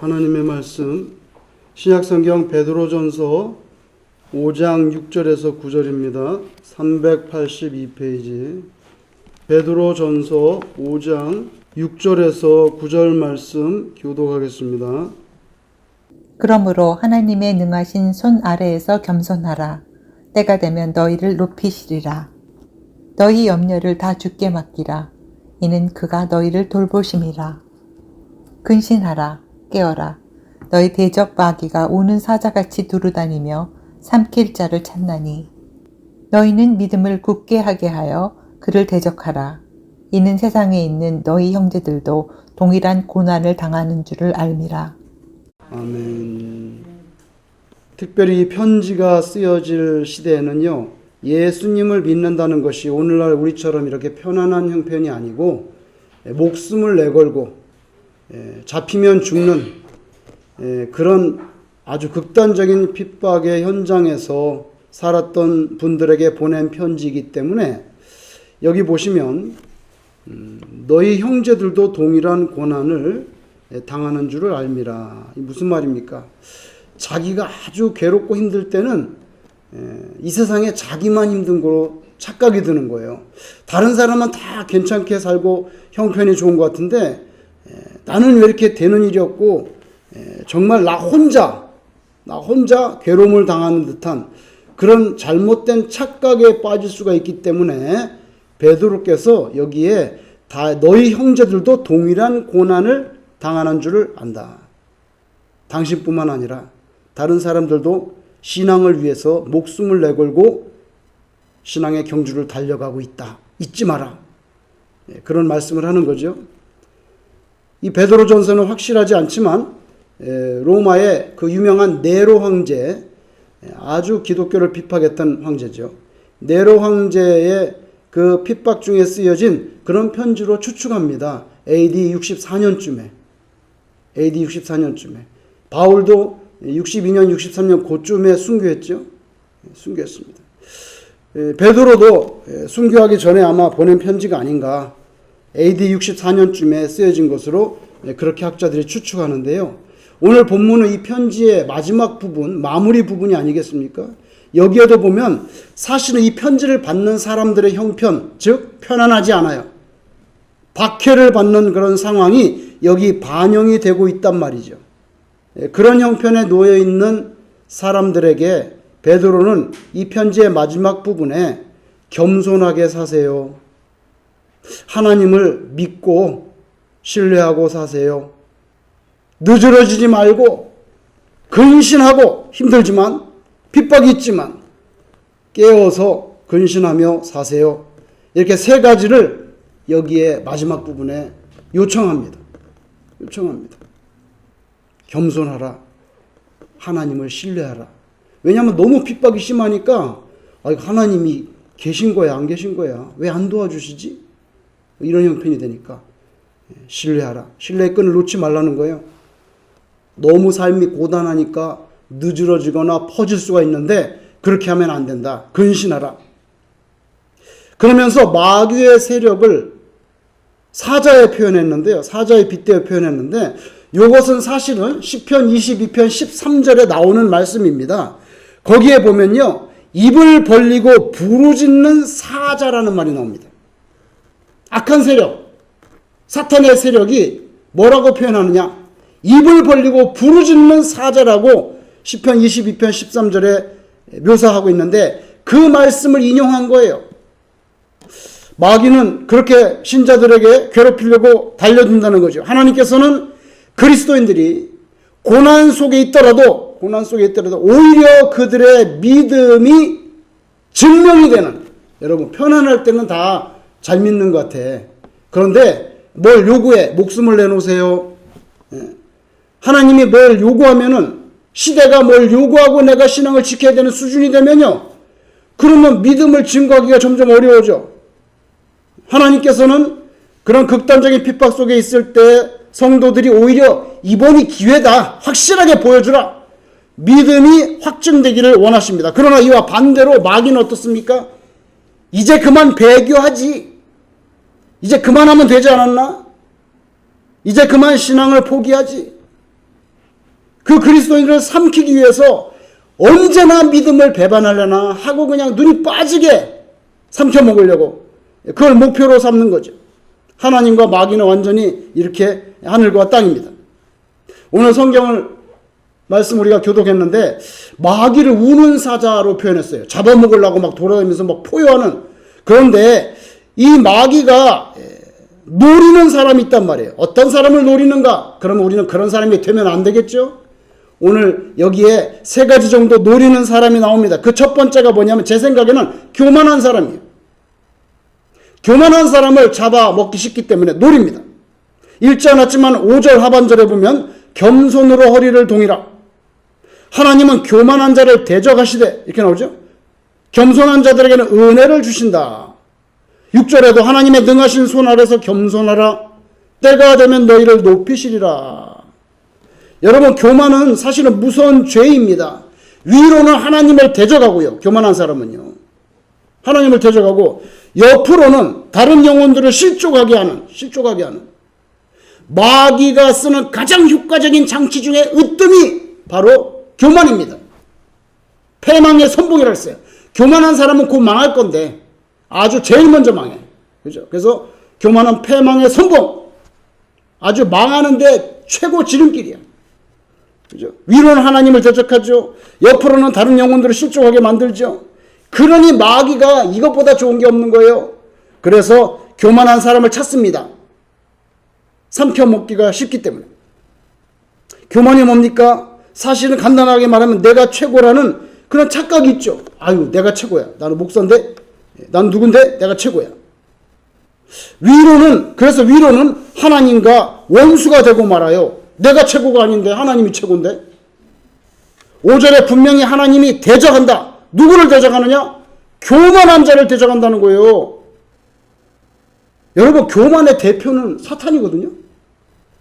하나님의 말씀 신약성경 베드로전서 5장 6절에서 9절입니다. 382페이지 베드로전서 5장 6절에서 9절 말씀 교독하겠습니다. 그러므로 하나님의 능하신 손 아래에서 겸손하라. 때가 되면 너희를 높이시리라. 너희 염려를 다 주께 맡기라. 이는 그가 너희를 돌보심이라. 근신하라. 깨어라. 너희 대적 마귀가 우는 사자같이 두루다니며 삼킬 자를 찾나니 너희는 믿음을 굳게 하게 하여 그를 대적하라. 이는 세상에 있는 너희 형제들도 동일한 고난을 당하는 줄을 알미라. 아멘. 특별히 이 편지가 쓰여질 시대에는요, 예수님을 믿는다는 것이 오늘날 우리처럼 이렇게 편안한 형편이 아니고 목숨을 내걸고 잡히면 죽는 그런 아주 극단적인 핍박의 현장에서 살았던 분들에게 보낸 편지이기 때문에 여기 보시면 너희 형제들도 동일한 고난을 당하는 줄을 알미라. 무슨 말입니까? 자기가 아주 괴롭고 힘들 때는 이 세상에 자기만 힘든 거로 착각이 드는 거예요. 다른 사람은 다 괜찮게 살고 형편이 좋은 것 같은데 나는 왜 이렇게 되는 일이 없고 정말 나 혼자 괴로움을 당하는 듯한 그런 잘못된 착각에 빠질 수가 있기 때문에 베드로께서 여기에 다 너희 형제들도 동일한 고난을 당하는 줄을 안다. 당신뿐만 아니라 다른 사람들도 신앙을 위해서 목숨을 내걸고 신앙의 경주를 달려가고 있다. 잊지 마라. 그런 말씀을 하는 거죠. 이 베드로 전서는 확실하지 않지만 로마의 그 유명한 네로 황제, 아주 기독교를 핍박했던 황제죠. 네로 황제의 그 핍박 중에 쓰여진 그런 편지로 추측합니다. AD 64년쯤에. 바울도 62년, 63년 그쯤에 순교했죠. 순교했습니다. 베드로도 순교하기 전에 아마 보낸 편지가 아닌가. AD 64년쯤에 쓰여진 것으로 그렇게 학자들이 추측하는데요. 오늘 본문은 이 편지의 마지막 부분, 마무리 부분이 아니겠습니까? 여기에도 보면 사실은 이 편지를 받는 사람들의 형편, 즉 편안하지 않아요. 박해를 받는 그런 상황이 여기 반영이 되고 있단 말이죠. 그런 형편에 놓여 있는 사람들에게 베드로는 이 편지의 마지막 부분에 겸손하게 사세요. 하나님을 믿고 신뢰하고 사세요. 늦어지지 말고 근신하고 힘들지만 핍박이 있지만 깨어서 근신하며 사세요. 이렇게 세 가지를 여기에 마지막 부분에 요청합니다. 겸손하라. 하나님을 신뢰하라. 왜냐하면 너무 핍박이 심하니까 하나님이 계신 거야 안 계신 거야? 왜 안 도와주시지? 이런 형편이 되니까 신뢰하라. 신뢰의 끈을 놓지 말라는 거예요. 너무 삶이 고단하니까 늦어지거나 퍼질 수가 있는데 그렇게 하면 안 된다. 근신하라. 그러면서 마귀의 세력을 사자에 표현했는데요. 사자에 빗대어 표현했는데 이것은 사실은 시편 22편 13절에 나오는 말씀입니다. 거기에 보면요. 입을 벌리고 부르짖는 사자라는 말이 나옵니다. 악한 세력, 사탄의 세력이 뭐라고 표현하느냐? 입을 벌리고 부르짖는 사자라고 시편 22편 13절에 묘사하고 있는데 그 말씀을 인용한 거예요. 마귀는 그렇게 신자들에게 괴롭히려고 달려든다는 거죠. 하나님께서는 그리스도인들이 고난 속에 있더라도 오히려 그들의 믿음이 증명이 되는, 여러분 편안할 때는 다 잘 믿는 것 같아. 그런데 뭘 요구해? 목숨을 내놓으세요. 하나님이 뭘 요구하면은 시대가 뭘 요구하고 내가 신앙을 지켜야 되는 수준이 되면요. 그러면 믿음을 증거하기가 점점 어려워져. 하나님께서는 그런 극단적인 핍박 속에 있을 때 성도들이 오히려 이번이 기회다. 확실하게 보여주라. 믿음이 확증되기를 원하십니다. 그러나 이와 반대로 마귀는 어떻습니까? 이제 그만 배교하지. 이제 그만하면 되지 않았나? 이제 그만 신앙을 포기하지. 그 그리스도인들을 삼키기 위해서 언제나 믿음을 배반하려나 하고 그냥 눈이 빠지게 삼켜 먹으려고 그걸 목표로 삼는 거죠. 하나님과 마귀는 완전히 이렇게 하늘과 땅입니다. 오늘 성경을 말씀 우리가 교독했는데 마귀를 우는 사자로 표현했어요. 잡아먹으려고 막 돌아다니면서 막 포효하는. 그런데 이 마귀가 노리는 사람이 있단 말이에요. 어떤 사람을 노리는가? 그러면 우리는 그런 사람이 되면 안 되겠죠? 오늘 여기에 세 가지 정도 노리는 사람이 나옵니다. 그 첫 번째가 뭐냐면 제 생각에는 교만한 사람이에요. 교만한 사람을 잡아먹기 쉽기 때문에 노립니다. 읽지 않았지만 5절 하반절에 보면 겸손으로 허리를 동이라. 하나님은 교만한 자를 대적하시되 이렇게 나오죠. 겸손한 자들에게는 은혜를 주신다. 6절에도 하나님의 능하신 손 아래서 겸손하라. 때가 되면 너희를 높이시리라. 여러분, 교만은 사실은 무서운 죄입니다. 위로는 하나님을 대적하고요. 교만한 사람은요. 하나님을 대적하고 옆으로는 다른 영혼들을 실족하게 하는 마귀가 쓰는 가장 효과적인 장치 중에 으뜸이 바로 교만입니다. 패망의 선봉이라고 했어요. 교만한 사람은 곧 망할 건데 아주 제일 먼저 망해. 그죠? 그래서 교만은 패망의 선봉. 아주 망하는데 최고 지름길이야. 그죠? 위로는 하나님을 대적하죠. 옆으로는 다른 영혼들을 실족하게 만들죠. 그러니 마귀가 이것보다 좋은 게 없는 거예요. 그래서 교만한 사람을 찾습니다. 삼켜먹기가 쉽기 때문에. 교만이 뭡니까? 사실은 간단하게 말하면 내가 최고라는 그런 착각이 있죠. 아유, 내가 최고야. 나는 목사인데, 난 누군데? 내가 최고야. 그래서 위로는 하나님과 원수가 되고 말아요. 내가 최고가 아닌데 하나님이 최고인데. 5절에 분명히 하나님이 대적한다. 누구를 대적하느냐? 교만한 자를 대적한다는 거예요. 여러분, 교만의 대표는 사탄이거든요.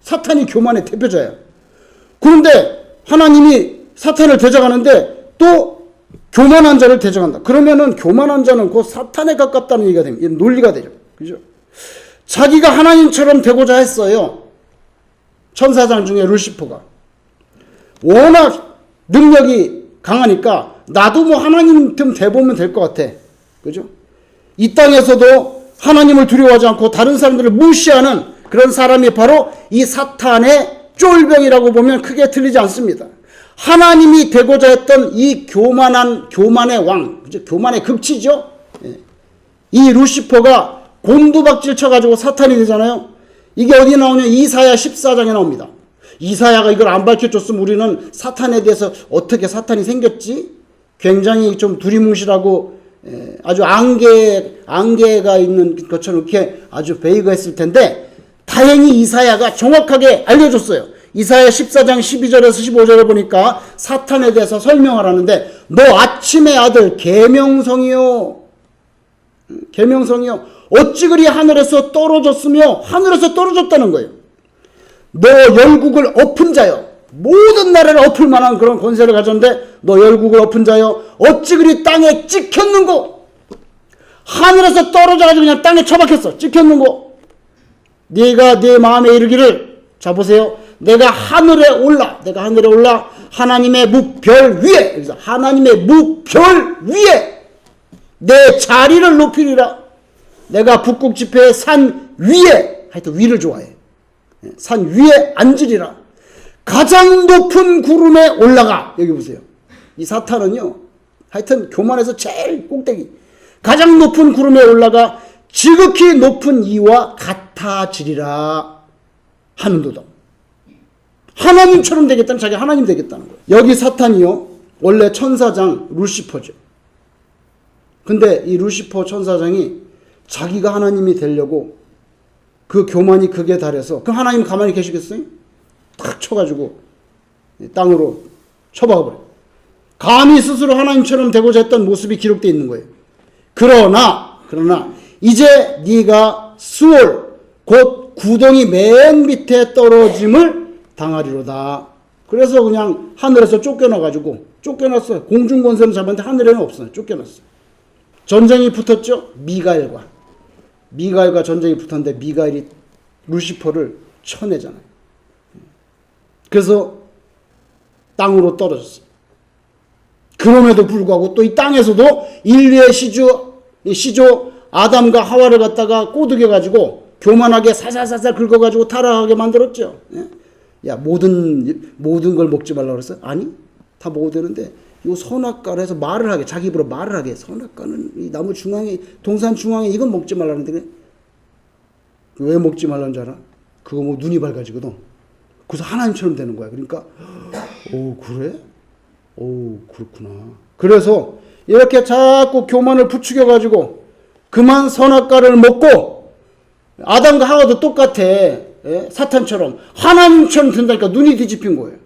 사탄이 교만의 대표자야. 그런데 하나님이 사탄을 대적하는데 또 교만한 자를 대적한다. 그러면은 교만한 자는 곧 사탄에 가깝다는 얘기가 됩니다. 논리가 되죠. 그죠? 자기가 하나님처럼 되고자 했어요. 천사장 중에 루시퍼가. 워낙 능력이 강하니까 나도 뭐 하나님 좀 돼보면 될 것 같아. 그죠? 이 땅에서도 하나님을 두려워하지 않고 다른 사람들을 무시하는 그런 사람이 바로 이 사탄의 쫄병이라고 보면 크게 틀리지 않습니다. 하나님이 되고자 했던 이 교만의 왕, 교만의 극치죠. 이 루시퍼가 곤두박질 쳐가지고 사탄이 되잖아요. 이게 어디 나오냐? 이사야 14장에 나옵니다. 이사야가 이걸 안 밝혀줬으면 우리는 사탄에 대해서 어떻게 사탄이 생겼지? 굉장히 좀 두리뭉실하고 아주 안개가 있는 것처럼 이렇게 아주 베이그했을 텐데 다행히 이사야가 정확하게 알려줬어요. 이사야 14장 12절에서 15절에 보니까 사탄에 대해서 설명을 하는데 너 아침의 아들 계명성이요. 어찌 그리 하늘에서 떨어졌으며 하늘에서 떨어졌다는 거예요. 너 열국을 엎은 자요. 모든 나라를 엎을 만한 그런 권세를 가졌는데 너 열국을 엎은 자요. 어찌 그리 땅에 찍혔는고. 하늘에서 떨어져가지고 그냥 땅에 처박혔어. 찍혔는고. 네가 네 마음에 이르기를 자 보세요. 내가 하늘에 올라 하나님의 묵별 위에 그래서 하나님의 묵별 위에 내 자리를 높이리라. 내가 북극 지폐의 산 위에 하여튼 위를 좋아해. 산 위에 앉으리라. 가장 높은 구름에 올라가. 여기 보세요. 이 사탄은요. 하여튼 교만에서 제일 꼭대기. 가장 높은 구름에 올라가 지극히 높은 이와 같아지리라 하는도다. 하나님처럼 되겠다는 자기 하나님 되겠다는 거예요. 여기 사탄이요. 원래 천사장 루시퍼죠. 근데 이 루시퍼 천사장이 자기가 하나님이 되려고 그 교만이 극에 달해서 그럼 하나님 가만히 계시겠어요? 탁 쳐가지고 땅으로 쳐박아버려요. 감히 스스로 하나님처럼 되고자 했던 모습이 기록되어 있는 거예요. 그러나 이제 네가 수월 곧 구덩이 맨 밑에 떨어짐을 당하리로다. 그래서 그냥 하늘에서 쫓겨났어요. 공중권세는 잡았는데 하늘에는 없어요. 쫓겨났어요. 전쟁이 붙었죠. 미가엘과 전쟁이 붙었는데 미가엘이 루시퍼를 쳐내잖아요. 그래서 땅으로 떨어졌어요. 그럼에도 불구하고 또 이 땅에서도 인류의 시조 아담과 하와를 갖다가 꼬드겨가지고 교만하게 살살살살 긁어가지고 타락하게 만들었죠. 야, 모든 걸 먹지 말라고 그랬어? 아니, 다 먹어도 되는데, 요 선악과를 해서 말을 하게, 자기 입으로 말을 하게, 선악과는 이 나무 중앙에, 동산 중앙에 이건 먹지 말라는데, 왜 먹지 말라는 줄 알아? 그거 뭐 눈이 밝아지거든. 그래서 하나님처럼 되는 거야. 그러니까, 오, 그래? 오, 그렇구나. 그래서 이렇게 자꾸 교만을 부추겨가지고, 그만 선악과를 먹고, 아담과 하와도 똑같아. 예? 사탄처럼. 하나님처럼 된다니까 눈이 뒤집힌 거예요.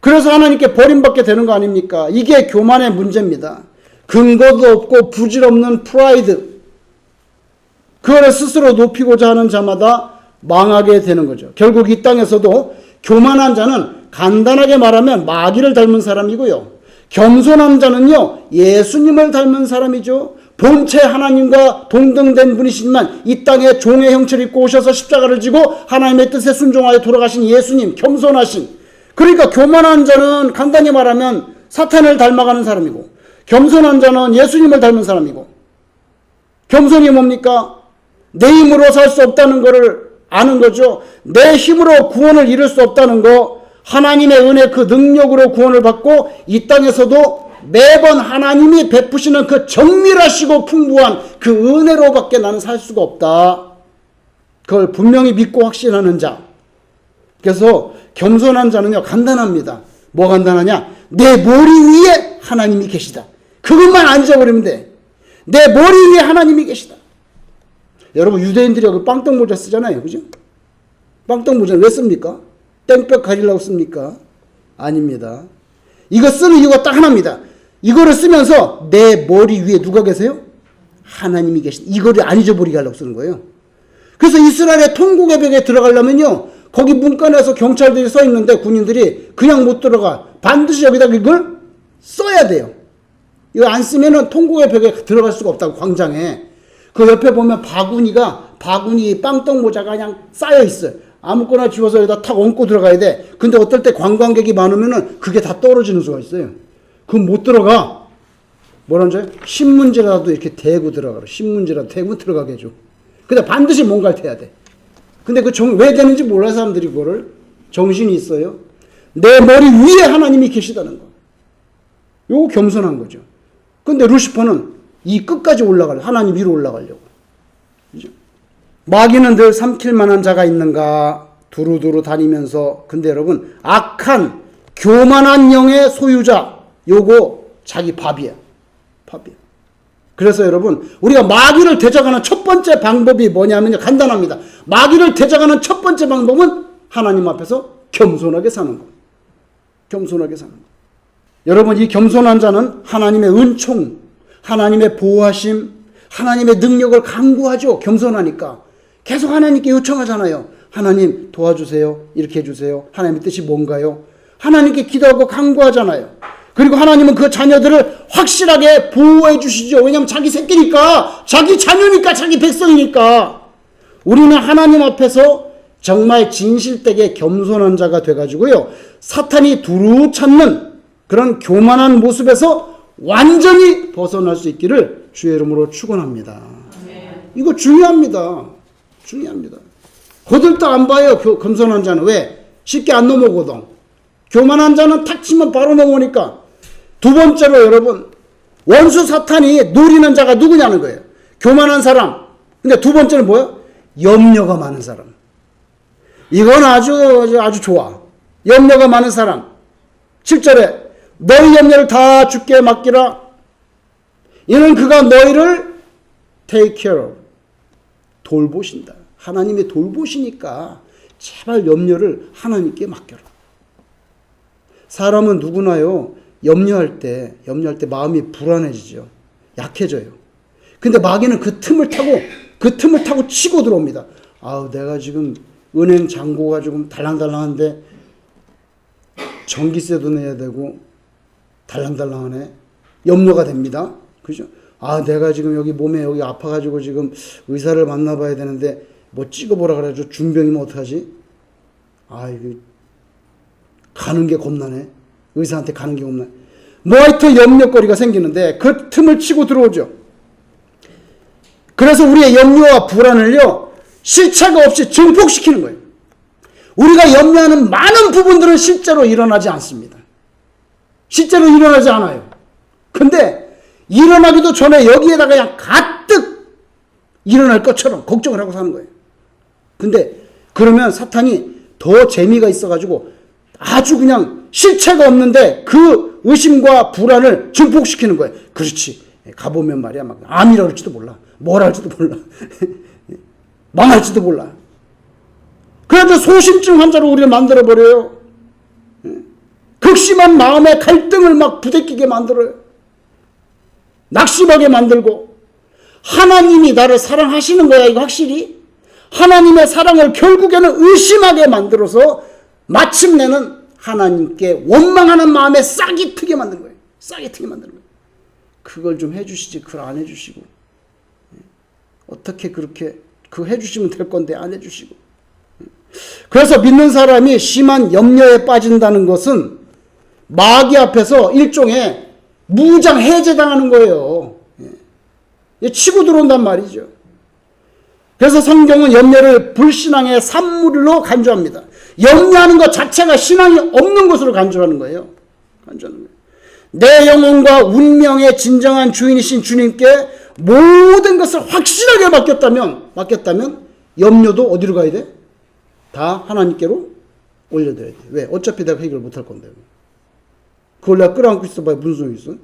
그래서 하나님께 버림받게 되는 거 아닙니까? 이게 교만의 문제입니다. 근거도 없고 부질없는 프라이드. 그거를 스스로 높이고자 하는 자마다 망하게 되는 거죠. 결국 이 땅에서도 교만한 자는 간단하게 말하면 마귀를 닮은 사람이고요. 겸손한 자는요, 예수님을 닮은 사람이죠. 본체 하나님과 동등된 분이시지만 이 땅에 종의 형체를 입고 오셔서 십자가를 지고 하나님의 뜻에 순종하여 돌아가신 예수님, 겸손하신. 그러니까 교만한 자는 간단히 말하면 사탄을 닮아가는 사람이고, 겸손한 자는 예수님을 닮은 사람이고, 겸손이 뭡니까? 내 힘으로 살 수 없다는 것을 아는 거죠. 내 힘으로 구원을 이룰 수 없다는 거, 하나님의 은혜 그 능력으로 구원을 받고 이 땅에서도 매번 하나님이 베푸시는 그 정밀하시고 풍부한 그 은혜로밖에 나는 살 수가 없다. 그걸 분명히 믿고 확신하는 자. 그래서 겸손한 자는요, 간단합니다. 뭐 간단하냐? 내 머리 위에 하나님이 계시다. 그것만 안 잊어버리면 돼. 내 머리 위에 하나님이 계시다. 여러분, 유대인들이 여기 빵떡 모자 쓰잖아요. 그죠? 빵떡 모자 왜 씁니까? 땡볕 가리려고 씁니까? 아닙니다. 이거 쓰는 이유가 딱 하나입니다. 이거를 쓰면서 내 머리 위에 누가 계세요? 하나님이 계시다. 이거를 안 잊어버리게 하려고 쓰는 거예요. 그래서 이스라엘의 통곡의 벽에 들어가려면요, 거기 문간에서 경찰들이 서 있는데 군인들이 그냥 못 들어가. 반드시 여기다 이걸 써야 돼요. 이거 안 쓰면은 통곡의 벽에 들어갈 수가 없다고, 광장에. 그 옆에 보면 바구니 빵떡 모자가 그냥 쌓여 있어요. 아무거나 집어서 여기다 탁 얹고 들어가야 돼. 근데 어떨 때 관광객이 많으면은 그게 다 떨어지는 수가 있어요. 그럼 못 들어가. 뭐라는 줄 알아요? 신문지라도 이렇게 대고 들어가라. 신문지라도 대고 들어가게 해줘. 근데 반드시 뭔가를 대야 돼. 근데 왜 되는지 몰라, 사람들이 그거를. 정신이 있어요. 내 머리 위에 하나님이 계시다는 거. 요거 겸손한 거죠. 근데 루시퍼는 이 끝까지 하나님 위로 올라가려고. 그죠? 마귀는 늘 삼킬 만한 자가 있는가 두루두루 다니면서, 근데 여러분, 악한 교만한 영의 소유자, 요거 자기 밥이야. 그래서 여러분, 우리가 마귀를 대적하는 첫 번째 방법이 뭐냐면요, 간단합니다. 마귀를 대적하는 첫 번째 방법은 하나님 앞에서 겸손하게 사는 거. 여러분, 이 겸손한 자는 하나님의 은총, 하나님의 보호하심, 하나님의 능력을 간구하죠. 겸손하니까. 계속 하나님께 요청하잖아요. 하나님 도와주세요. 이렇게 해주세요. 하나님의 뜻이 뭔가요? 하나님께 기도하고 간구하잖아요. 그리고 하나님은 그 자녀들을 확실하게 보호해 주시죠. 왜냐하면 자기 새끼니까, 자기 자녀니까, 자기 백성이니까. 우리는 하나님 앞에서 정말 진실되게 겸손한 자가 돼가지고요, 사탄이 두루 찾는 그런 교만한 모습에서 완전히 벗어날 수 있기를 주의 이름으로 축원합니다. 이거 중요합니다. 거들떠 안 봐요, 겸손한 자는. 왜? 쉽게 안 넘어오거든. 교만한 자는 탁 치면 바로 넘어오니까. 두 번째로 여러분, 원수 사탄이 노리는 자가 누구냐는 거예요. 교만한 사람. 근데 두 번째는 뭐예요? 염려가 많은 사람. 이건 아주 좋아. 염려가 많은 사람. 7절에 너희 염려를 다 주께 맡기라. 이는 그가 너희를 take care of. 돌보신다. 하나님이 돌보시니까 제발 염려를 하나님께 맡겨라. 사람은 누구나요, 염려할 때 마음이 불안해지죠. 약해져요. 근데 마귀는 그 틈을 타고 치고 들어옵니다. 아우, 내가 지금 은행 잔고가 조금 달랑달랑한데 전기세도 내야 되고 달랑달랑하네. 염려가 됩니다. 그죠? 아, 내가 지금 여기 몸에 여기 아파가지고 지금 의사를 만나봐야 되는데 뭐 찍어보라 그래가지고 중병이면 어떡하지? 아, 이거 가는 게 겁나네. 의사한테 가는 게 겁나네. 뭐 하여튼 염려거리가 생기는데 그 틈을 치고 들어오죠. 그래서 우리의 염려와 불안을요, 실체가 없이 증폭시키는 거예요. 우리가 염려하는 많은 부분들은 실제로 일어나지 않습니다. 실제로 일어나지 않아요. 근데 일어나기도 전에 여기에다가 그냥 가득 일어날 것처럼 걱정을 하고 사는 거예요. 근데 그러면 사탄이 더 재미가 있어가지고 아주 그냥 실체가 없는데 그 의심과 불안을 증폭시키는 거예요. 그렇지. 가보면 말이야, 막 암이라 그럴지도 몰라. 뭘 할지도 몰라. 망할지도 몰라. 그래도 소심증 환자로 우리를 만들어버려요. 극심한 마음의 갈등을 막 부대끼게 만들어요. 낙심하게 만들고. 하나님이 나를 사랑하시는 거야, 이거 확실히? 하나님의 사랑을 결국에는 의심하게 만들어서 마침내는 하나님께 원망하는 마음에 싹이 트게 만드는 거예요. 싹이 트게 만드는 거예요. 그걸 좀 해주시지, 그걸 안 해주시고. 어떻게 그렇게, 그거 해주시면 될 건데 안 해주시고. 그래서 믿는 사람이 심한 염려에 빠진다는 것은 마귀 앞에서 일종의 무장 해제당하는 거예요. 치고 들어온단 말이죠. 그래서 성경은 염려를 불신앙의 산물로 간주합니다. 염려하는 것 자체가 신앙이 없는 것으로 간주하는 거예요. 간주하는 거예요. 내 영혼과 운명의 진정한 주인이신 주님께 모든 것을 확실하게 맡겼다면 염려도 어디로 가야 돼? 다 하나님께로 올려드려야 돼. 왜? 어차피 내가 해결 못할 건데. 그걸 내가 끌어안고 있어봐야 무슨 소용이 있어?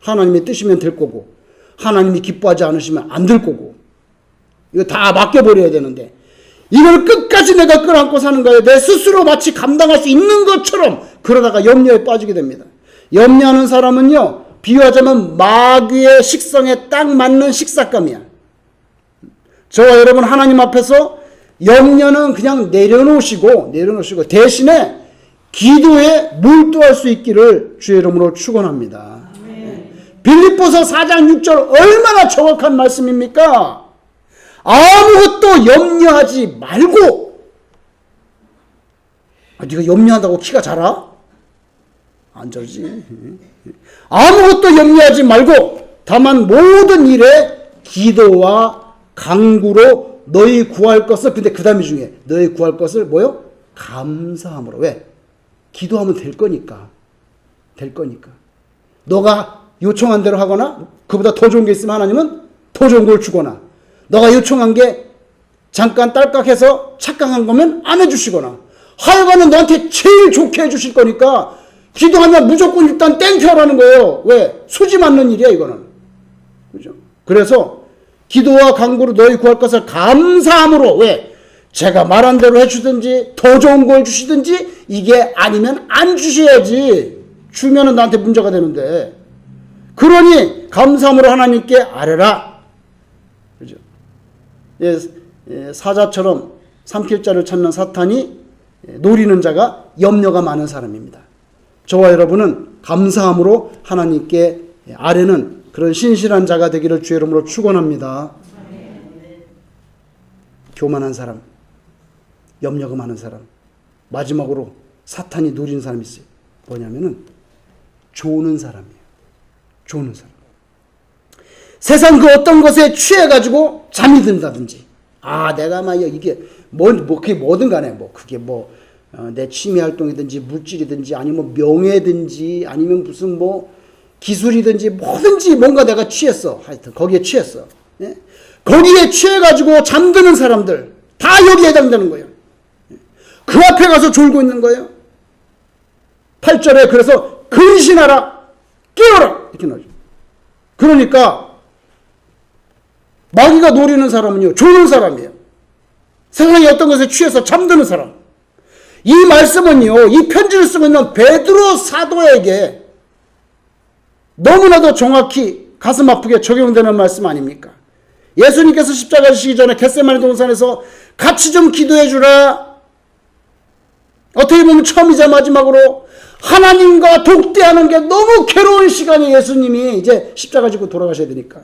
하나님의 뜻이면 될 거고, 하나님이 기뻐하지 않으시면 안 될 거고, 이거 다 맡겨버려야 되는데, 이걸 끝까지 내가 끌어안고 사는 거예요. 내 스스로 마치 감당할 수 있는 것처럼 그러다가 염려에 빠지게 됩니다. 염려하는 사람은요, 비유하자면 마귀의 식성에 딱 맞는 식사감이야. 저와 여러분 하나님 앞에서 염려는 그냥 내려놓으시고 대신에 기도에 몰두할 수 있기를 주의 이름으로 축원합니다. 빌립보서 4장 6절 얼마나 정확한 말씀입니까? 아무것도 염려하지 말고. 네가 염려한다고 키가 자라? 안 자르지. 아무것도 염려하지 말고 다만 모든 일에 기도와 간구로 너희 구할 것을, 근데 그 다음이 중요해. 너희 구할 것을 뭐요? 감사함으로. 왜? 기도하면 될 거니까. 너가 요청한 대로 하거나 그보다 더 좋은 게 있으면 하나님은 더 좋은 걸 주거나, 너가 요청한 게 잠깐 딸깍해서 착각한 거면 안 해주시거나, 하여간은 너한테 제일 좋게 해주실 거니까 기도하면 무조건 일단 땡큐하라는 거예요. 왜? 수지 맞는 일이야, 이거는. 그죠? 그래서 기도와 간구로 너희 구할 것을 감사함으로. 왜? 제가 말한 대로 해주든지 더 좋은 걸 주시든지, 이게 아니면 안 주셔야지. 주면은 나한테 문제가 되는데. 그러니 감사함으로 하나님께 아뢰라. 그죠? 사자처럼 삼킬 자를 찾는 사탄이 노리는 자가 염려가 많은 사람입니다. 저와 여러분은 감사함으로 하나님께 아뢰는 그런 신실한 자가 되기를 주의 이름으로 축원합니다. 교만한 사람, 염려가 많은 사람, 마지막으로 사탄이 노리는 사람이 있어요. 뭐냐면은 조는 사람이에요. 조는 사람. 세상 그 어떤 것에 취해가지고 잠이 든다든지, 내가 막 이게 그게 뭐든 간에 그게 내 취미 활동이든지 물질이든지 아니면 명예든지 아니면 무슨 기술이든지 뭐든지 뭔가 내가 취했어. 하여튼 거기에 취했어. 예? 거기에 취해가지고 잠드는 사람들 다 여기에 해당되는 거예요. 그 앞에 가서 졸고 있는 거예요. 8절에 그래서 근신하라, 깨어라 이렇게 나오죠. 그러니까 마귀가 노리는 사람은요, 조는 사람이에요. 세상에 어떤 것에 취해서 잠드는 사람. 이 말씀은요, 이 편지를 쓰고 있는 베드로 사도에게 너무나도 정확히 가슴 아프게 적용되는 말씀 아닙니까? 예수님께서 십자가 지시기 전에 겟세마네 동산에서 같이 좀 기도해 주라. 어떻게 보면 처음이자 마지막으로 하나님과 독대하는 게 너무 괴로운 시간에 예수님이 이제 십자가 지고 돌아가셔야 되니까.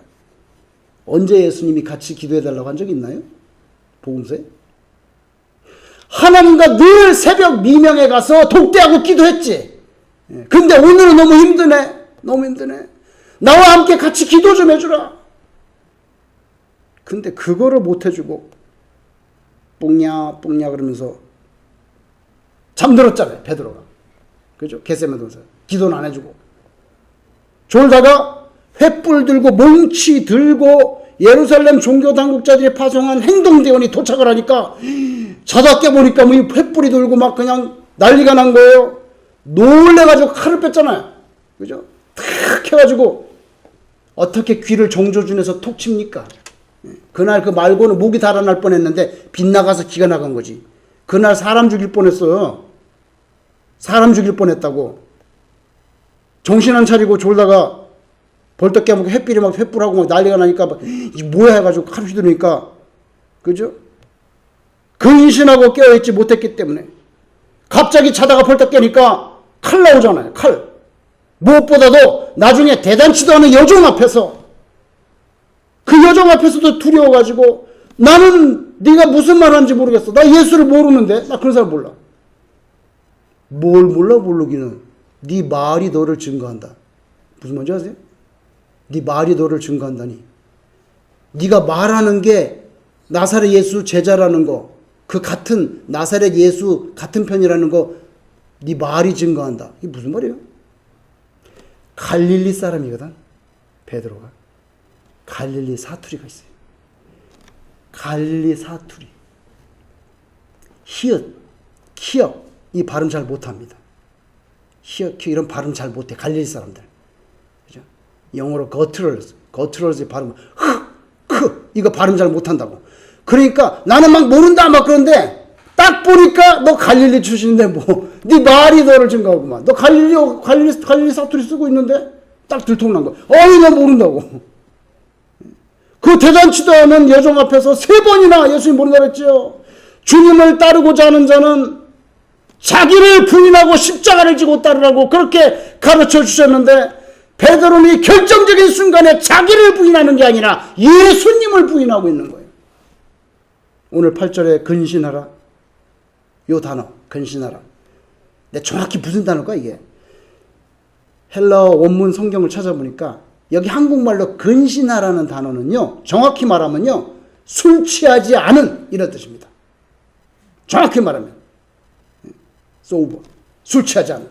언제 예수님이 같이 기도해 달라고 한 적이 있나요? 복음서에? 하나님과 늘 새벽 미명에 가서 독대하고 기도했지. 근데 오늘은 너무 힘드네. 너무 힘드네. 나와 함께 같이 기도 좀 해주라. 근데 그거를 못 해주고 뽕냐 뽕냐 그러면서 잠들었잖아요. 베드로가. 그죠? 겟세마네 동산. 기도는 안 해주고. 졸다가 횃불 들고 몽치 들고 예루살렘 종교 당국자들이 파송한 행동대원이 도착을 하니까 자다 깨보니까 뭐 이 횃불이 들고 막 그냥 난리가 난 거예요. 놀래가지고 칼을 뺐잖아요. 그죠? 탁 해가지고 어떻게 귀를 정조준에서 톡 칩니까? 그날 그 말고는 목이 달아날 뻔했는데 빗나가서 기가 나간 거지. 그날 사람 죽일 뻔했어요. 사람 죽일 뻔했다고. 정신 안 차리고 졸다가 벌떡 깨면 햇빛이 막 횃불하고 막 난리가 나니까 막 이게 뭐야 해가지고 칼 휘두르니까 그죠? 근신하고 깨어있지 못했기 때문에 갑자기 자다가 벌떡 깨니까 칼 나오잖아요. 칼. 무엇보다도 나중에 대단치도 않은 여종 앞에서 그 여종 앞에서도 두려워가지고 나는 네가 무슨 말 하는지 모르겠어. 나 예수를 모르는데. 나 그런 사람 몰라. 뭘 몰라 모르기는. 네 말이 너를 증거한다. 무슨 말인지 아세요? 네 말이 너를 증거한다니. 네가 말하는 게 나사렛 예수 제자라는 거, 그 같은 나사렛 예수 같은 편이라는 거, 네 말이 증거한다. 이게 무슨 말이에요? 갈릴리 사람이거든. 베드로가. 갈릴리 사투리가 있어요. 갈릴리 사투리. 히읗, 키역 이 발음 잘 못합니다. 히읗, 키역 이런 발음 잘 못해. 갈릴리 사람들. 그죠? 영어로 거트럴스 발음 이거 발음 잘 못한다고. 그러니까 나는 막 모른다 막 그런데 딱 보니까 너 갈릴리 출신인데 뭐 네 말이 너를 증거하구만. 너 갈릴리 사투리 쓰고 있는데 딱 들통난 거야. 어이 너 모른다고. 그 대단치도 않은 여종 앞에서 3번이나 예수님 모른다고 했죠. 주님을 따르고자 하는 자는 자기를 부인하고 십자가를 지고 따르라고 그렇게 가르쳐 주셨는데 베드로는 결정적인 순간에 자기를 부인하는 게 아니라 예수님을 부인하고 있는 거예요. 오늘 8절에 근신하라. 요 단어 근신하라. 근데 정확히 무슨 단어일까 이게? 헬라어 원문 성경을 찾아보니까 여기 한국말로 근신하라는 단어는요. 정확히 말하면요. 술 취하지 않은 이런 뜻입니다. 정확히 말하면 소버 술 취하지 않은.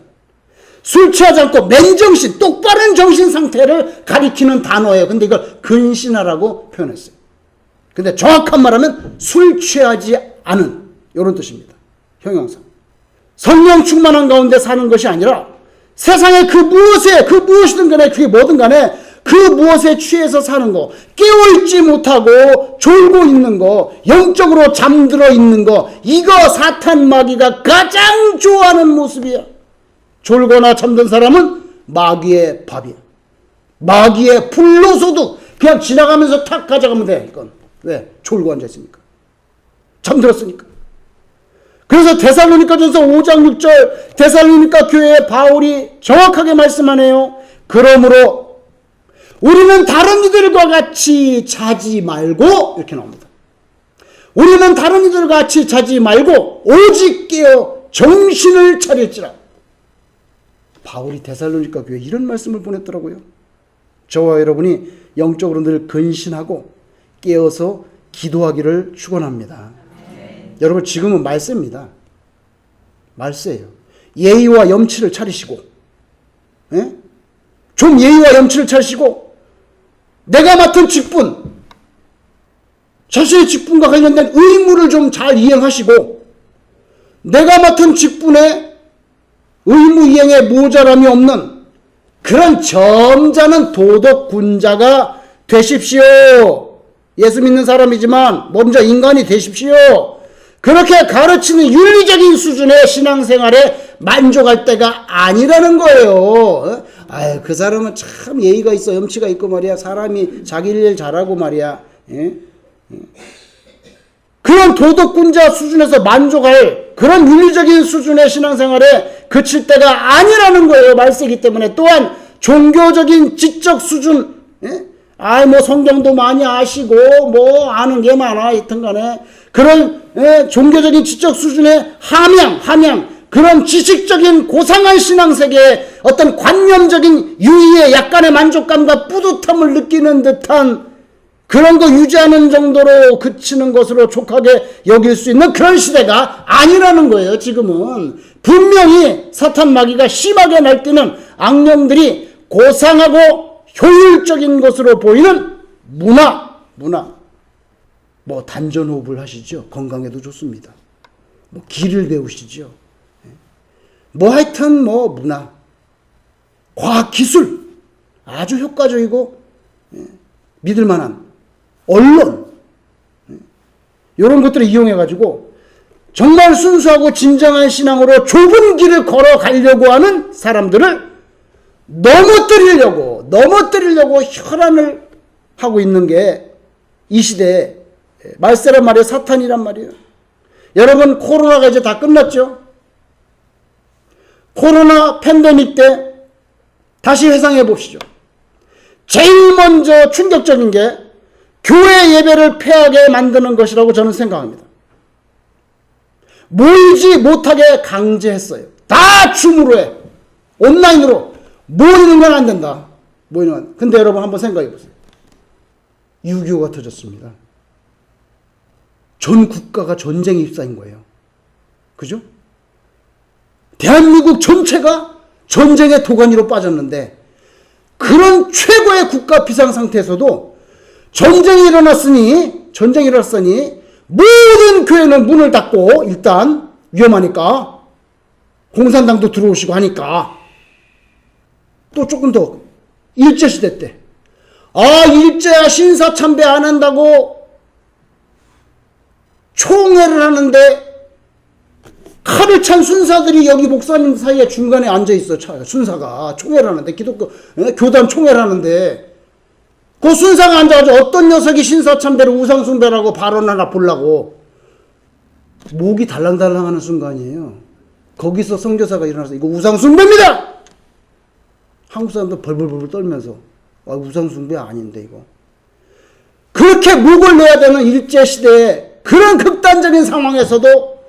술 취하지 않고 맨정신 똑바른 정신 상태를 가리키는 단어예요. 근데 이걸 근신하라고 표현했어요. 근데 정확한 말하면 술 취하지 않은 이런 뜻입니다. 형용사. 성령 충만한 가운데 사는 것이 아니라 세상의 그 무엇이든 간에 그게 뭐든 간에 그 무엇에 취해서 사는 거, 깨어있지 못하고 졸고 있는 거, 영적으로 잠들어 있는 거, 이거 사탄 마귀가 가장 좋아하는 모습이야. 졸거나 잠든 사람은 마귀의 밥이야. 마귀의 불로소도 그냥 지나가면서 탁 가져가면 돼. 이건 왜? 졸고 앉아있으니까. 잠들었으니까. 그래서 데살로니가전서 5장 6절 데살로니가 교회에 바울이 정확하게 말씀하네요. 그러므로 우리는 다른 이들과 같이 자지 말고 이렇게 나옵니다. 우리는 다른 이들과 같이 자지 말고 오직 깨어 정신을 차릴지라. 바울이 데살로니가 교회에 이런 말씀을 보냈더라고요. 저와 여러분이 영적으로 늘 근신하고 깨어서 기도하기를 축원합니다. 여러분 지금은 말세입니다. 말세예요. 예의와 염치를 차리시고, 예? 좀 예의와 염치를 차리시고, 내가 맡은 직분, 자신의 직분과 관련된 의무를 좀 잘 이행하시고, 내가 맡은 직분에 의무 이행에 모자람이 없는 그런 점잖은 도덕군자가 되십시오. 예수 믿는 사람이지만 먼저 인간이 되십시오. 그렇게 가르치는 윤리적인 수준의 신앙생활에 만족할 때가 아니라는 거예요. 아유, 그 사람은 참 예의가 있어, 염치가 있고 말이야. 사람이 자기 일 잘하고 말이야. 예? 그런 도덕군자 수준에서 만족할 그런 윤리적인 수준의 신앙생활에 그칠 때가 아니라는 거예요. 말세기 때문에. 또한 종교적인 지적 수준, 예? 뭐 성경도 많이 아시고 뭐 아는 게 많아. 하여튼 간에 그런 종교적인 지적 수준의 함양, 그런 지식적인 고상한 신앙세계의 어떤 관념적인 유의의 약간의 만족감과 뿌듯함을 느끼는 듯한 그런 거 유지하는 정도로 그치는 것으로 족하게 여길 수 있는 그런 시대가 아니라는 거예요. 지금은 분명히 사탄 마귀가 심하게 날뛰는 악령들이 고상하고 효율적인 것으로 보이는 문화 뭐 단전호흡을 하시죠. 건강에도 좋습니다. 뭐 길을 배우시죠. 뭐 하여튼 뭐 문화, 과학기술 아주 효과적이고 믿을 만한 언론 이런 것들을 이용해 가지고 정말 순수하고 진정한 신앙으로 좁은 길을 걸어가려고 하는 사람들을 넘어뜨리려고 혈안을 하고 있는 게 이 시대에 말세란 말이에요. 사탄이란 말이에요. 여러분, 코로나가 이제 다 끝났죠? 코로나 팬데믹 때 다시 회상해 보시죠. 제일 먼저 충격적인 게 교회 예배를 폐하게 만드는 것이라고 저는 생각합니다. 모이지 못하게 강제했어요. 다 줌으로 해. 온라인으로. 모이는 건 안 된다. 근데 여러분 한번 생각해 보세요. 6.25가 터졌습니다. 전 국가가 전쟁에 휩싸인 거예요. 그죠? 대한민국 전체가 전쟁의 도가니로 빠졌는데 그런 최고의 국가 비상 상태에서도 전쟁이 일어났으니 모든 교회는 문을 닫고 일단 위험하니까 공산당도 들어오시고 하니까 또 조금 더 일제시대 때 일제야 신사참배 안 한다고 총회를 하는데 칼을 찬 순사들이 여기 목사님 사이에 중간에 앉아있어. 순사가 총회를 하는데 기독교 교단 총회를 하는데 그 순사가 앉아가지고 어떤 녀석이 신사참배를 우상숭배라고 발언하나 보려고 목이 달랑달랑하는 순간이에요. 거기서 선교사가 일어나서 이거 우상숭배입니다. 한국 사람들 벌벌벌 떨면서 우상숭배 아닌데 이거. 그렇게 목을 내야 되는 일제시대에 그런 극단적인 상황에서도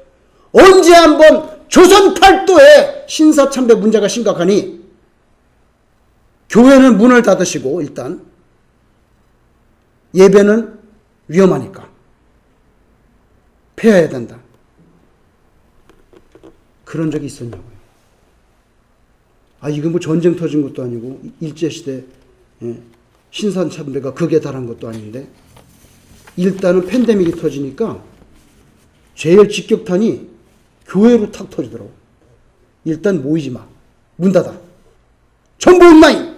언제 한번 조선 팔도에 신사참배 문제가 심각하니 교회는 문을 닫으시고 일단 예배는 위험하니까 폐해야 된다. 그런 적이 있었냐고요. 이건 뭐 전쟁 터진 것도 아니고 일제시대 신사참배가 극에 달한 것도 아닌데 일단은 팬데믹이 터지니까 제일 직격탄이 교회로 탁 터지더라고. 일단 모이지 마. 문 닫아. 전부 온라인.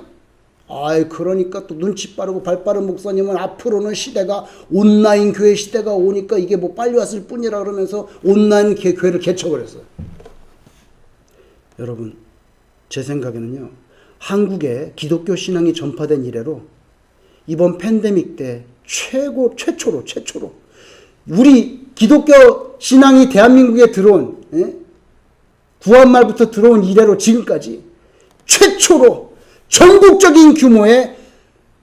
그러니까 또 눈치 빠르고 발 빠른 목사님은 앞으로는 시대가 온라인 교회 시대가 오니까 이게 뭐 빨리 왔을 뿐이라 그러면서 온라인 교회를 개척을 했어요. 여러분, 제 생각에는요. 한국에 기독교 신앙이 전파된 이래로 이번 팬데믹 때 최초로 우리 기독교 신앙이 대한민국에 들어온 구한말부터 들어온 이래로 지금까지 최초로 전국적인 규모의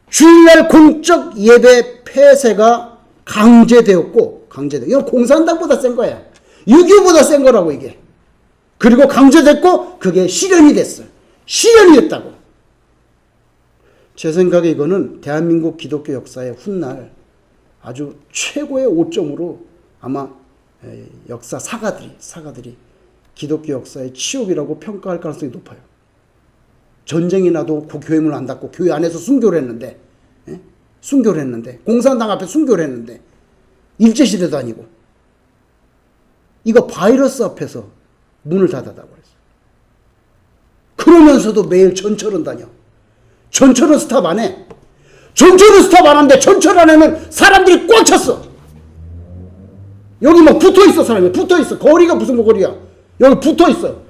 주일날 공적 예배 폐쇄가 강제되었고 이건 공산당보다 센 거야. 6.25보다 센 거라고 이게. 그리고 강제됐고 그게 실현이 됐어요. 실현이 됐다고. 제 생각에 이거는 대한민국 기독교 역사의 훗날 아주 최고의 오점으로 아마 역사 사가들이 기독교 역사의 치욕이라고 평가할 가능성이 높아요. 전쟁이 나도 그 교회 문 안 닫고 교회 안에서 순교를 했는데 공산당 앞에 순교를 했는데 일제시대도 아니고 이거 바이러스 앞에서 문을 닫았다고 그랬어요. 그러면서도 매일 전철은 다녀. 전철은 스탑 안 해. 전철은 스탑 안 하는데 전철 안에는 사람들이 꽉 찼어. 여기 막 붙어 있어. 사람이 붙어 있어. 거리가 무슨 거리야. 여기 붙어 있어.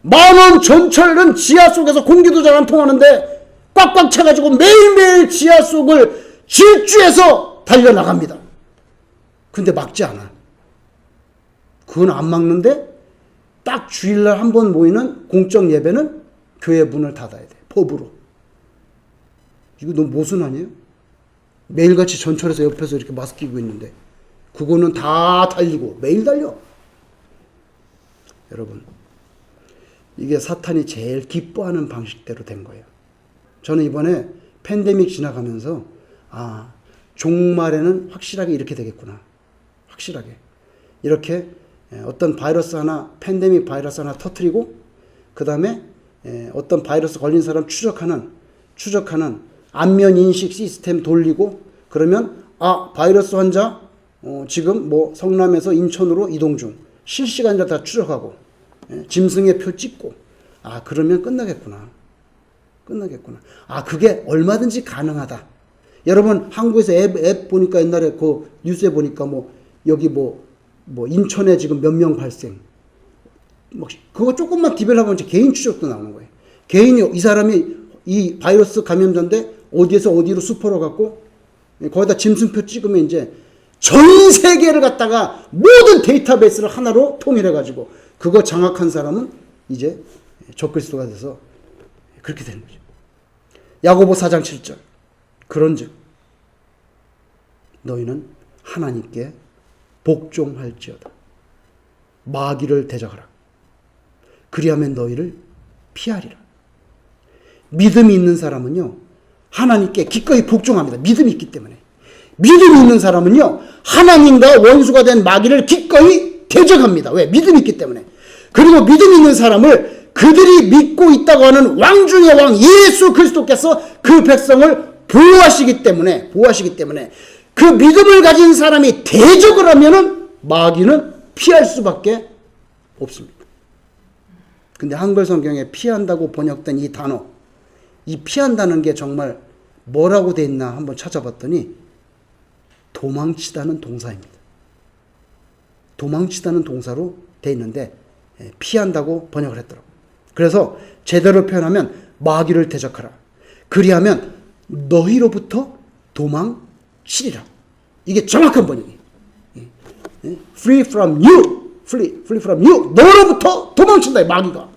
만원 전철은 지하 속에서 공기도 잘 안 통하는데 꽉꽉 차가지고 매일매일 지하 속을 질주해서 달려나갑니다. 근데 막지 않아. 그건 안 막는데 딱 주일날 한 번 모이는 공적 예배는 교회 문을 닫아야 돼. 법으로. 이거 너무 모순 아니에요? 매일같이 전철에서 옆에서 이렇게 마스크 끼고 있는데 그거는 다 달리고 매일 달려. 여러분, 이게 사탄이 제일 기뻐하는 방식대로 된 거예요. 저는 이번에 팬데믹 지나가면서 종말에는 확실하게 이렇게 되겠구나. 확실하게. 이렇게 어떤 바이러스 하나, 팬데믹 바이러스 하나 터뜨리고 그 다음에 어떤 바이러스 걸린 사람 추적하는 안면 인식 시스템 돌리고 그러면 바이러스 환자 지금 뭐 성남에서 인천으로 이동 중 실시간으로 다 추적하고 짐승의 표 찍고 그러면 끝나겠구나. 그게 얼마든지 가능하다. 여러분 한국에서 앱 보니까 옛날에 그 뉴스에 보니까 여기 인천에 지금 몇 명 발생. 그거 조금만 디벨하면 개인 추적도 나오는 거예요. 개인이 이 사람이 이 바이러스 감염자인데 어디에서 어디로 수포로 갖고 거기다 짐승표 찍으면 이제 전 세계를 갖다가 모든 데이터베이스를 하나로 통일해가지고 그거 장악한 사람은 이제 적그리스도가 돼서 그렇게 되는 거죠. 야고보 4장 7절. 그런즉 너희는 하나님께 복종할지어다. 마귀를 대적하라. 그리하면 너희를 피하리라. 믿음이 있는 사람은요, 하나님께 기꺼이 복종합니다. 믿음이 있기 때문에. 믿음이 있는 사람은요, 하나님과 원수가 된 마귀를 기꺼이 대적합니다. 왜? 믿음이 있기 때문에. 그리고 믿음이 있는 사람을 그들이 믿고 있다고 하는 왕 중의 왕 예수 그리스도께서 그 백성을 보호하시기 때문에 그 믿음을 가진 사람이 대적을 하면은 마귀는 피할 수밖에 없습니다. 근데 한글 성경에 피한다고 번역된 이 단어, 이 피한다는 게 정말 뭐라고 돼 있나 한번 찾아봤더니 도망치다는 동사입니다. 도망치다는 동사로 돼 있는데 피한다고 번역을 했더라고요. 그래서 제대로 표현하면 마귀를 대적하라. 그리하면 너희로부터 도망치리라. 이게 정확한 번역이에요. Flee from you. Flee from you. 너로부터 도망친다. 마귀가.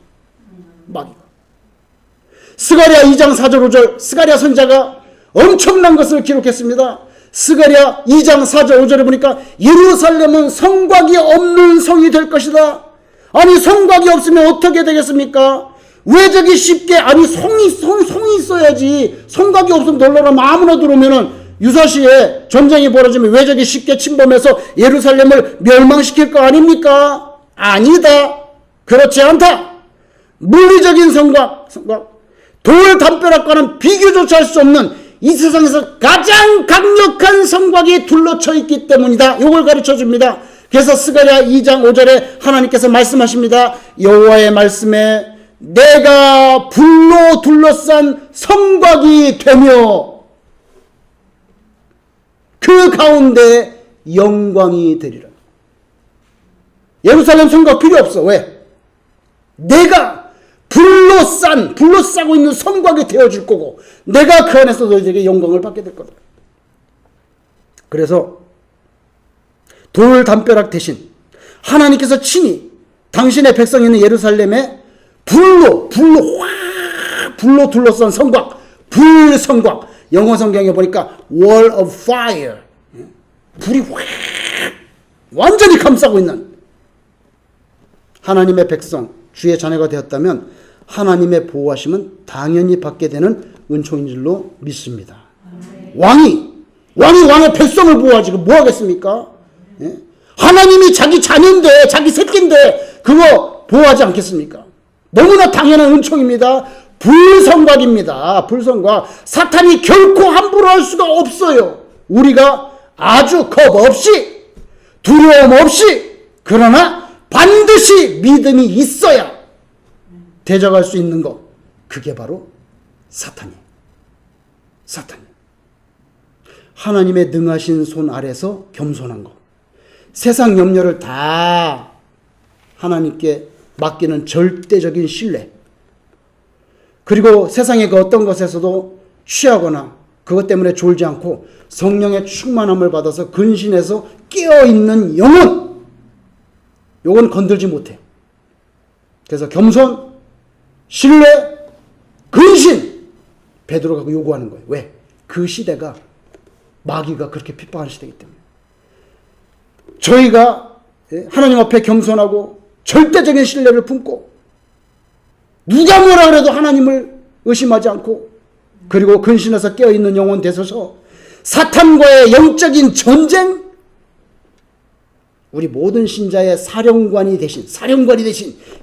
스가랴 2장 4절 5절 스가랴 선지자가 엄청난 것을 기록했습니다. 스가랴 2장 4절 5절에 보니까 예루살렘은 성곽이 없는 성이 될 것이다. 아니 성곽이 없으면 어떻게 되겠습니까? 왜 저기 쉽게 성이 있어야지. 성곽이 없으면 놀라라면 아무나 들어오면은 유사시에 전쟁이 벌어지면 왜 저기 쉽게 침범해서 예루살렘을 멸망시킬 거 아닙니까? 아니다. 그렇지 않다. 물리적인 성곽 돌 담벼락과는 비교조차 할 수 없는 이 세상에서 가장 강력한 성곽이 둘러쳐 있기 때문이다. 이걸 가르쳐 줍니다. 그래서 스가랴 2장 5절에 하나님께서 말씀하십니다. 여호와의 말씀에 내가 불로 둘러싼 성곽이 되며 그 가운데 영광이 되리라. 예루살렘 성곽 필요 없어. 왜? 내가 불로 싸고 있는 성곽이 되어줄 거고 내가 그 안에서 너희들에게 영광을 받게 될 거다. 그래서 돌 담벼락 대신 하나님께서 친히 당신의 백성이 있는 예루살렘에 불로 둘러싼 성곽, 불성곽. 영어 성경에 보니까 wall of fire. 불이 완전히 감싸고 있는 하나님의 백성, 주의 자녀가 되었다면 하나님의 보호하심은 당연히 받게 되는 은총인 줄로 믿습니다. 왕이 왕의 백성을 보호하지 뭐 하겠습니까? 하나님이 자기 자녀인데 자기 새끼인데 그거 보호하지 않겠습니까? 너무나 당연한 은총입니다. 불성곽입니다. 불성곽. 사탄이 결코 함부로 할 수가 없어요. 우리가 아주 겁 없이 두려움 없이 그러나 반드시 믿음이 있어야 대적할 수 있는 것. 그게 바로 사탄이에요. 하나님의 능하신 손 아래서 겸손한 것. 세상 염려를 다 하나님께 맡기는 절대적인 신뢰. 그리고 세상의 그 어떤 것에서도 취하거나 그것 때문에 졸지 않고 성령의 충만함을 받아서 근신해서 깨어있는 영혼. 요건 건들지 못해요. 그래서 겸손, 신뢰, 근신. 베드로가 요구하는 거예요. 왜? 그 시대가 마귀가 그렇게 핍박하는 시대이기 때문에. 저희가 하나님 앞에 겸손하고 절대적인 신뢰를 품고 누가 뭐라 그래도 하나님을 의심하지 않고 그리고 근신해서 깨어있는 영혼 되소서. 사탄과의 영적인 전쟁, 우리 모든 신자의 사령관이 되신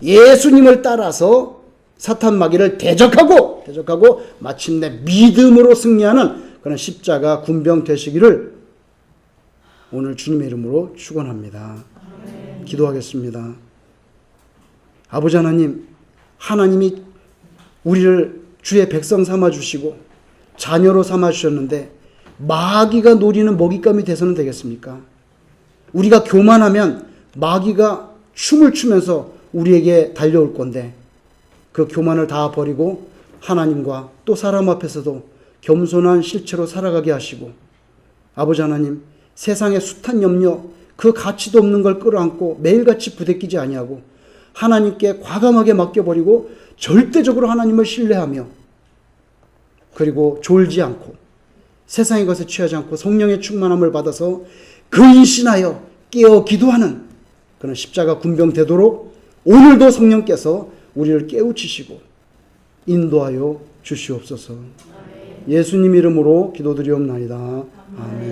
예수님을 따라서 사탄 마귀를 대적하고 마침내 믿음으로 승리하는 그런 십자가 군병 되시기를 오늘 주님의 이름으로 축원합니다. 기도하겠습니다. 아버지 하나님, 하나님이 우리를 주의 백성 삼아 주시고 자녀로 삼아 주셨는데 마귀가 노리는 먹잇감이 돼서는 되겠습니까? 우리가 교만하면 마귀가 춤을 추면서 우리에게 달려올 건데 그 교만을 다 버리고 하나님과 또 사람 앞에서도 겸손한 실체로 살아가게 하시고 아버지 하나님, 세상의 숱한 염려, 그 가치도 없는 걸 끌어안고 매일같이 부대끼지 아니하고 하나님께 과감하게 맡겨버리고 절대적으로 하나님을 신뢰하며 그리고 졸지 않고 세상의 것에 취하지 않고 성령의 충만함을 받아서 근신하여 깨어 기도하는 그런 십자가 군병 되도록 오늘도 성령께서 우리를 깨우치시고 인도하여 주시옵소서. 예수님 이름으로 기도드리옵나이다. 아멘.